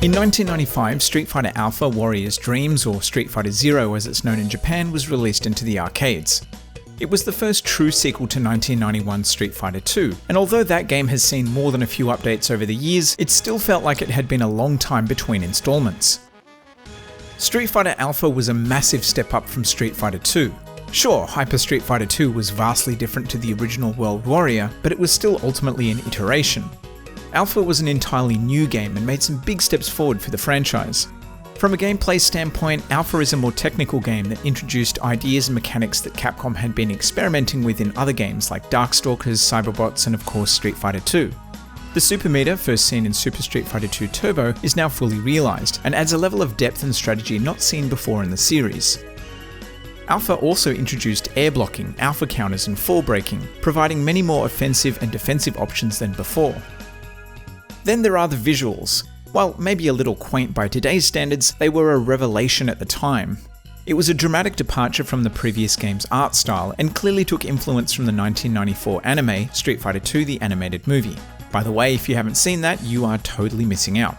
In 1995, Street Fighter Alpha Warrior's Dreams, or Street Fighter Zero as it's known in Japan, was released into the arcades. It was the first true sequel to 1991's Street Fighter II, and although that game has seen more than a few updates over the years, it still felt like it had been a long time between installments. Street Fighter Alpha was a massive step up from Street Fighter II. Sure, Hyper Street Fighter II was vastly different to the original World Warrior, but it was still ultimately an iteration. Alpha was an entirely new game and made some big steps forward for the franchise. From a gameplay standpoint, Alpha is a more technical game that introduced ideas and mechanics that Capcom had been experimenting with in other games like Darkstalkers, Cyberbots, and of course Street Fighter II. The Super Meter, first seen in Super Street Fighter II Turbo, is now fully realised, and adds a level of depth and strategy not seen before in the series. Alpha also introduced air blocking, alpha counters, and fall breaking, providing many more offensive and defensive options than before. Then there are the visuals. While maybe a little quaint by today's standards, they were a revelation at the time. It was a dramatic departure from the previous game's art style, and clearly took influence from the 1994 anime, Street Fighter II the Animated Movie. By the way, if you haven't seen that, you are totally missing out.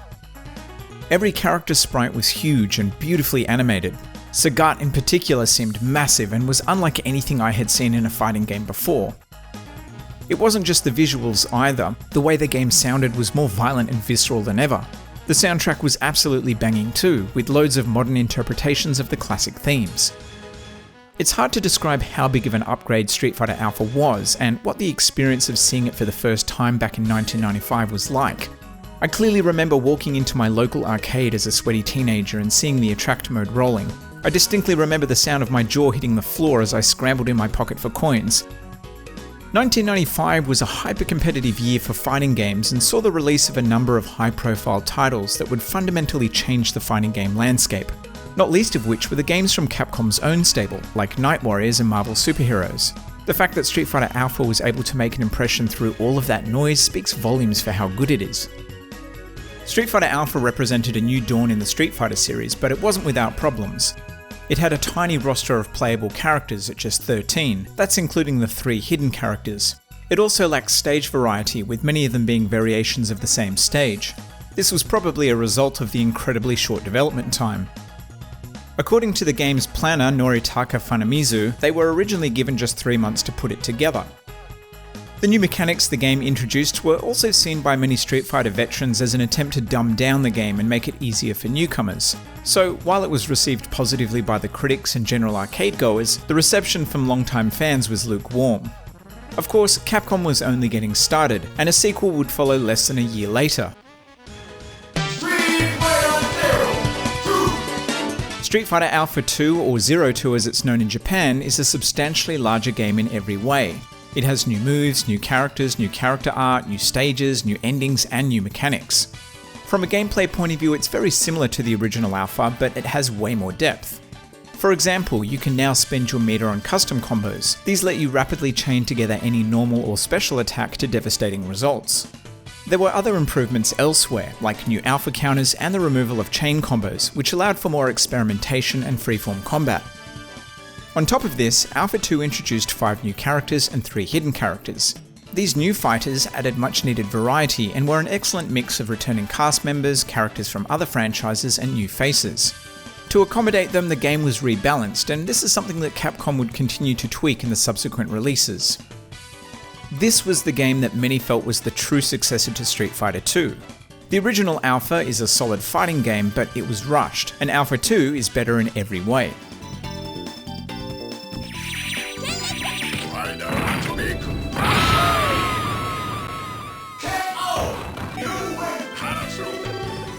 Every character sprite was huge and beautifully animated. Sagat in particular seemed massive and was unlike anything I had seen in a fighting game before. It wasn't just the visuals either, the way the game sounded was more violent and visceral than ever. The soundtrack was absolutely banging too, with loads of modern interpretations of the classic themes. It's hard to describe how big of an upgrade Street Fighter Alpha was, and what the experience of seeing it for the first time back in 1995 was like. I clearly remember walking into my local arcade as a sweaty teenager and seeing the attract mode rolling. I distinctly remember the sound of my jaw hitting the floor as I scrambled in my pocket for coins. 1995 was a hyper-competitive year for fighting games and saw the release of a number of high-profile titles that would fundamentally change the fighting game landscape, not least of which were the games from Capcom's own stable, like Night Warriors and Marvel Superheroes. The fact that Street Fighter Alpha was able to make an impression through all of that noise speaks volumes for how good it is. Street Fighter Alpha represented a new dawn in the Street Fighter series, but it wasn't without problems. It had a tiny roster of playable characters at just 13, that's including the 3 hidden characters. It also lacked stage variety, with many of them being variations of the same stage. This was probably a result of the incredibly short development time. According to the game's planner Noritaka Funamizu, they were originally given just 3 months to put it together. The new mechanics the game introduced were also seen by many Street Fighter veterans as an attempt to dumb down the game and make it easier for newcomers. So, while it was received positively by the critics and general arcade goers, the reception from longtime fans was lukewarm. Of course, Capcom was only getting started, and a sequel would follow less than a year later. Street Fighter Alpha 2, or Zero 2 as it's known in Japan, is a substantially larger game in every way. It has new moves, new characters, new character art, new stages, new endings, and new mechanics. From a gameplay point of view, it's very similar to the original Alpha, but it has way more depth. For example, you can now spend your meter on custom combos. These let you rapidly chain together any normal or special attack to devastating results. There were other improvements elsewhere, like new alpha counters and the removal of chain combos, which allowed for more experimentation and freeform combat. On top of this, Alpha 2 introduced 5 new characters and 3 hidden characters. These new fighters added much needed variety and were an excellent mix of returning cast members, characters from other franchises, and new faces. To accommodate them, the game was rebalanced, and this is something that Capcom would continue to tweak in the subsequent releases. This was the game that many felt was the true successor to Street Fighter II. The original Alpha is a solid fighting game, but it was rushed, and Alpha 2 is better in every way.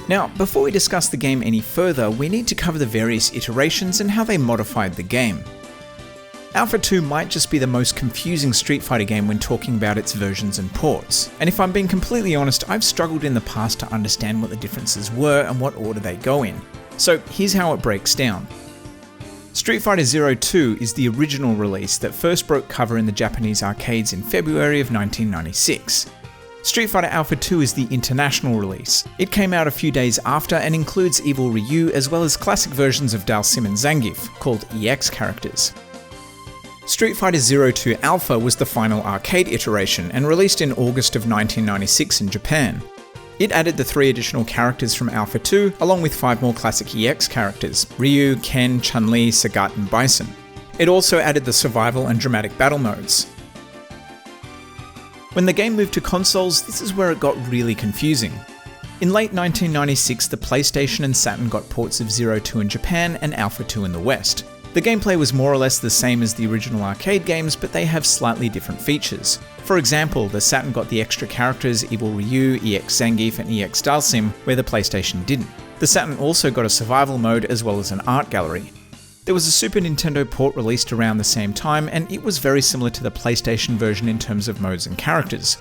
Now, before we discuss the game any further, we need to cover the various iterations and how they modified the game. Alpha 2 might just be the most confusing Street Fighter game when talking about its versions and ports, and if I'm being completely honest, I've struggled in the past to understand what the differences were and what order they go in. So here's how it breaks down. Street Fighter Zero 2 is the original release that first broke cover in the Japanese arcades in February of 1996. Street Fighter Alpha 2 is the international release. It came out a few days after and includes Evil Ryu as well as classic versions of Dalsim and Zangief, called EX characters. Street Fighter Zero 2 Alpha was the final arcade iteration and released in August of 1996 in Japan. It added the 3 additional characters from Alpha 2, along with 5 more classic EX characters: Ryu, Ken, Chun-Li, Sagat, and Bison. It also added the survival and dramatic battle modes. When the game moved to consoles, this is where it got really confusing. In late 1996, the PlayStation and Saturn got ports of Zero 2 in Japan and Alpha 2 in the West. The gameplay was more or less the same as the original arcade games, but they have slightly different features. For example, the Saturn got the extra characters Evil Ryu, EX Zangief, and EX Dalsim, where the PlayStation didn't. The Saturn also got a survival mode as well as an art gallery. There was a Super Nintendo port released around the same time, and it was very similar to the PlayStation version in terms of modes and characters.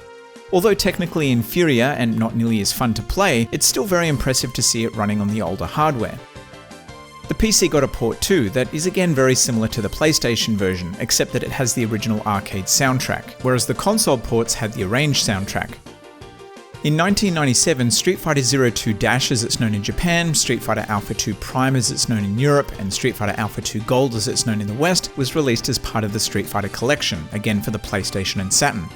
Although technically inferior and not nearly as fun to play, it's still very impressive to see it running on the older hardware. The PC got a port too that is again very similar to the PlayStation version, except that it has the original arcade soundtrack, whereas the console ports had the arranged soundtrack. In 1997, Street Fighter Zero 2 Dash as it's known in Japan, Street Fighter Alpha 2 Prime as it's known in Europe, and Street Fighter Alpha 2 Gold as it's known in the West was released as part of the Street Fighter collection, again for the PlayStation and Saturn.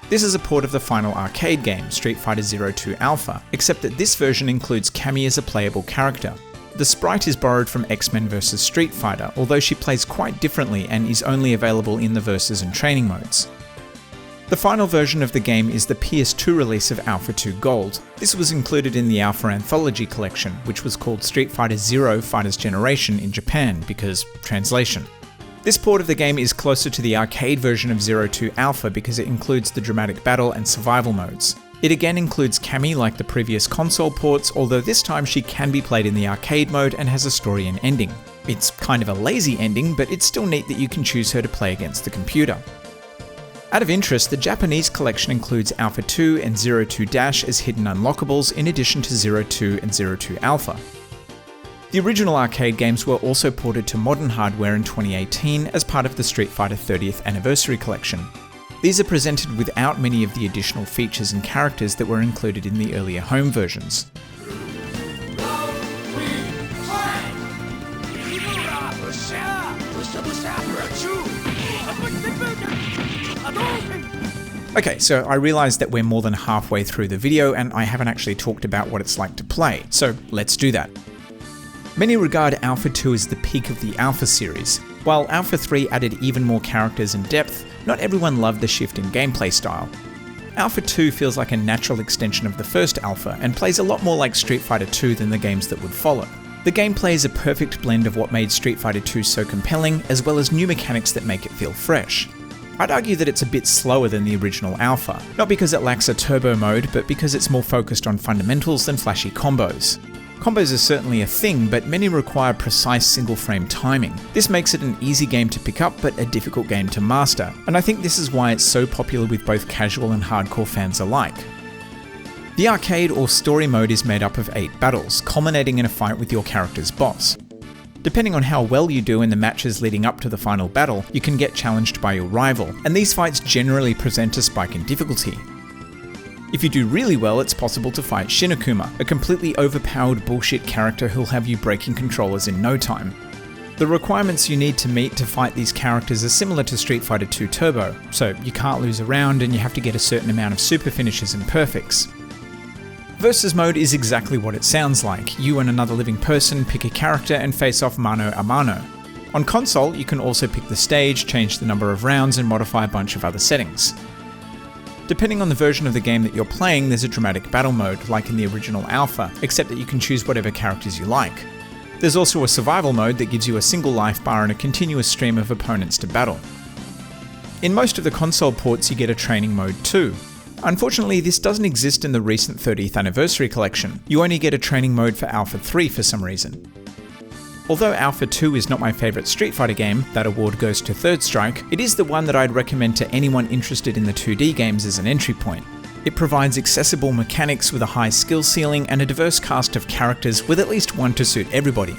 This is a port of the final arcade game, Street Fighter Zero 2 Alpha, except that this version includes Cammy as a playable character. The sprite is borrowed from X-Men vs Street Fighter, although she plays quite differently and is only available in the Versus and training modes. The final version of the game is the PS2 release of Alpha 2 Gold. This was included in the Alpha Anthology collection, which was called Street Fighter Zero Fighters Generation in Japan, because translation. This port of the game is closer to the arcade version of Zero 2 Alpha because it includes the dramatic battle and survival modes. It again includes Cammy like the previous console ports, although this time she can be played in the arcade mode and has a story and ending. It's kind of a lazy ending, but it's still neat that you can choose her to play against the computer. Out of interest, the Japanese collection includes Alpha 2 and Zero 2 Dash as hidden unlockables in addition to Zero 2 and Zero 2 Alpha. The original arcade games were also ported to modern hardware in 2018 as part of the Street Fighter 30th Anniversary Collection. These are presented without many of the additional features and characters that were included in the earlier home versions. Okay, so I realise that we're more than halfway through the video and I haven't actually talked about what it's like to play, so let's do that. Many regard Alpha 2 as the peak of the Alpha series. While Alpha 3 added even more characters and depth, not everyone loved the shift in gameplay style. Alpha 2 feels like a natural extension of the first Alpha and plays a lot more like Street Fighter 2 than the games that would follow. The gameplay is a perfect blend of what made Street Fighter 2 so compelling, as well as new mechanics that make it feel fresh. I'd argue that it's a bit slower than the original Alpha, not because it lacks a turbo mode, but because it's more focused on fundamentals than flashy combos. Combos are certainly a thing, but many require precise single-frame timing. This makes it an easy game to pick up, but a difficult game to master, and I think this is why it's so popular with both casual and hardcore fans alike. The arcade or story mode is made up of 8 battles, culminating in a fight with your character's boss. Depending on how well you do in the matches leading up to the final battle, you can get challenged by your rival, and these fights generally present a spike in difficulty. If you do really well, it's possible to fight Shinokuma, a completely overpowered bullshit character who'll have you breaking controllers in no time. The requirements you need to meet to fight these characters are similar to Street Fighter 2 Turbo, so you can't lose a round and you have to get a certain amount of super finishes and perfects. Versus mode is exactly what it sounds like. You and another living person pick a character and face off mano a mano. On console, you can also pick the stage, change the number of rounds, and modify a bunch of other settings. Depending on the version of the game that you're playing, there's a dramatic battle mode, like in the original Alpha, except that you can choose whatever characters you like. There's also a survival mode that gives you a single life bar and a continuous stream of opponents to battle. In most of the console ports, you get a training mode too. Unfortunately, this doesn't exist in the recent 30th Anniversary Collection. You only get a training mode for Alpha 3 for some reason. Although Alpha 2 is not my favourite Street Fighter game, that award goes to Third Strike, it is the one that I'd recommend to anyone interested in the 2D games as an entry point. It provides accessible mechanics with a high skill ceiling and a diverse cast of characters with at least one to suit everybody.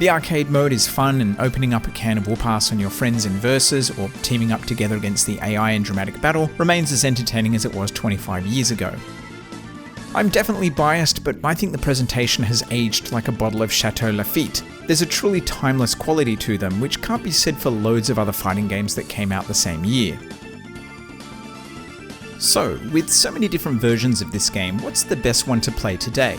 The arcade mode is fun, and opening up a can of whoop-ass on your friends in Versus or teaming up together against the AI in dramatic battle remains as entertaining as it was 25 years ago. I'm definitely biased, but I think the presentation has aged like a bottle of Chateau Lafite. There's a truly timeless quality to them, which can't be said for loads of other fighting games that came out the same year. So, with so many different versions of this game, what's the best one to play today?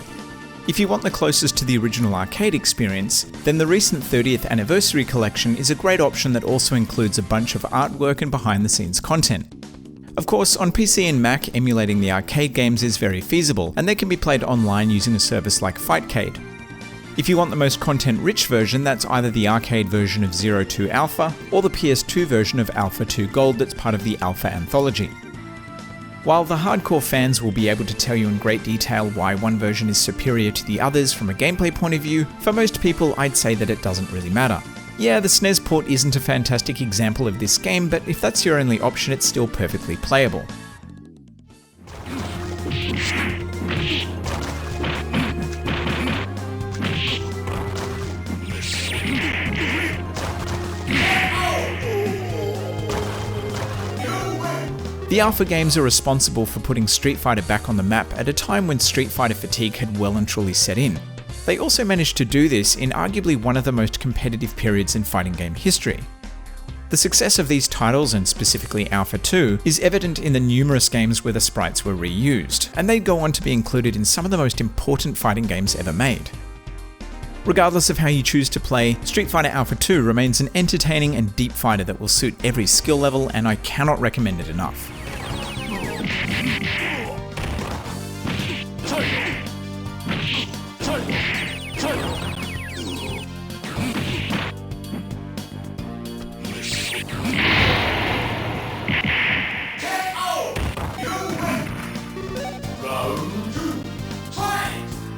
If you want the closest to the original arcade experience, then the recent 30th anniversary collection is a great option that also includes a bunch of artwork and behind the scenes content. Of course, on PC and Mac, emulating the arcade games is very feasible, and they can be played online using a service like Fightcade. If you want the most content-rich version, that's either the arcade version of 02 Alpha, or the PS2 version of Alpha 2 Gold that's part of the Alpha Anthology. While the hardcore fans will be able to tell you in great detail why one version is superior to the others from a gameplay point of view, for most people I'd say that it doesn't really matter. Yeah, the SNES port isn't a fantastic example of this game, but if that's your only option, it's still perfectly playable. The Alpha games are responsible for putting Street Fighter back on the map at a time when Street Fighter fatigue had well and truly set in. They also managed to do this in arguably one of the most competitive periods in fighting game history. The success of these titles, and specifically Alpha 2, is evident in the numerous games where the sprites were reused, and they'd go on to be included in some of the most important fighting games ever made. Regardless of how you choose to play, Street Fighter Alpha 2 remains an entertaining and deep fighter that will suit every skill level, and I cannot recommend it enough. Round 2.